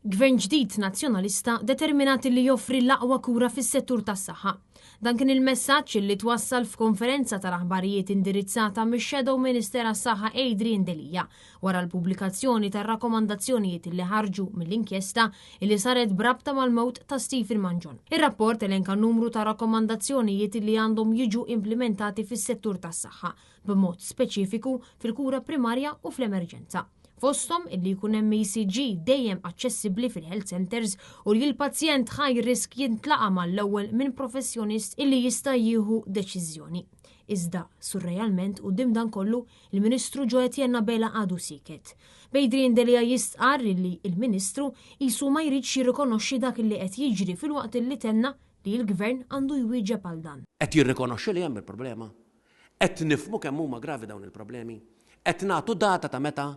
Gvern ġdid nazzjonalista determinat li joffri l-aqwa kura fis-settur tas-saħħa. Dan kien il-messaġġ li twassal f'konferenza tal-aħbarijiet indirizzata mix-Shadow Minister għas-Saħħa Adrian Delija wara l-pubblikazzjoni tar-rakkomandazzjonijiet li ħarġu mill-inkjesta li saret brabta mal-mewt ta' Stephen Manjon. Ir-rapport elenka numru ta' rakkomandazzjonijiet li għandhom jiġu implementati fis-settur tas-saħħa b'mod speċifiku fil-kura primarja u fl-emerġenza. Fosthom illi jkun hemm ECG dejjem aċċessibbli fil-health centers u li l-pazjent high risk jintlaqa' mal-ewwel minn professjonist illi jista' jieħu deċiżjoni. Iżda surrealment quddiem dan kollu il-Ministru Joe Etienne Bela għadu siket. Adrian Delija jistqarr li il-Ministru qisu ma jridx jirrikonoxxi dak li qed jiġri filwaqt illi tenna li l-Gvern għandu jwieġeb għal dan. Qed jirrikonoxxi li hemm il-problema. Qed nifhmu kemm huma gravi dawn il-problemi. Qed nagħtu data ta' meta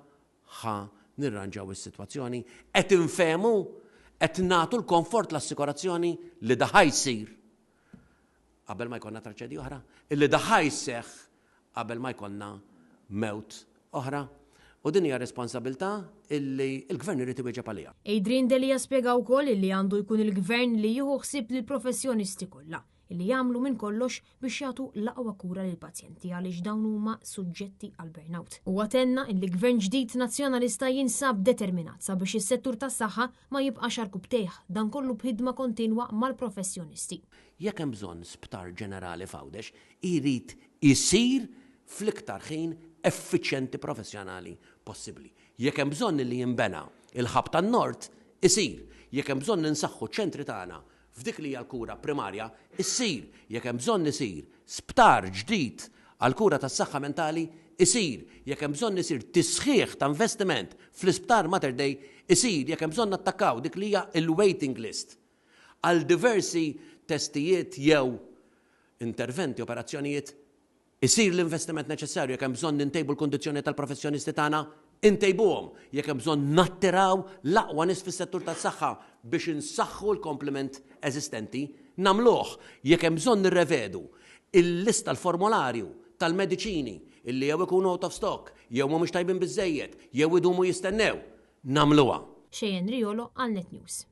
nirranġaw is-sitwazzjoni, qed infehmu, qed nagħtu l-komfort l-assikurazzjoni li da ħajsir qabel ma jkollna traċedja oħra, illi da ħajseħħ qabel ma jkollna mewt oħra. U din hija responsabilità illi l-Gvern irid iwieġeb għaliha. Adrian Delija spjega wkoll illi għandu jkun il-Gvern li jieħu ħsieb lill-professjonisti kollha illi jagħmlu minn kollox biex jagħtu l-aqwa kura lil pazjenti għaliex dawn huma suġġetti għal burnout. U għatenna illi Gvern ġdid nazzjonalista jinsab determinat sabiex is-settur tas-saħħa ma jibqax arbtejh dan kollu b'ħidma kontinwa mal-professjonisti. Jekk hemm bżonn sptar ġenerali f'Għawdex, irid isir fl-iktar ħin effiċjenti professjonali possibbli. Jekk hemm bżonn li jinbena il-ħab tan-Nord, isir. Jekk hemm bżonn ninsaħħu ċ-ċentri tagħna f'dik li hija l-kura primarja, issir. Jekk hemm bżonn isir sptar ġdid għall-kura tas-saħħa mentali, isir. Jekk hemm bżonn isir tisħiħ ta' investiment fl-isptar Mater Dei, isir. Jekk hemm bżonn nattakkaw dik li hija l-waiting list għal diversi testijiet jew interventi, operazzjonijiet, isir l-investiment neċessarju. Jekk hemm bżonn nintejbu l-kundizzjoni tal-professjonisti tagħna, intejbuhom. Jekk hemm bżonn nattiraw l-aqwa nies fis-settur tas-saħħa biex insaħħu l-komplement eżistenti, nagħmluh. Jekk hemm bżonn nirrevedu il-lista l-formularju tal-mediċini illi jew ikunu out of stock, jew mhumiex tajbin biżżejjed, jew idumu jistennew, nagħmluha. Xejn Riolo għal Net News.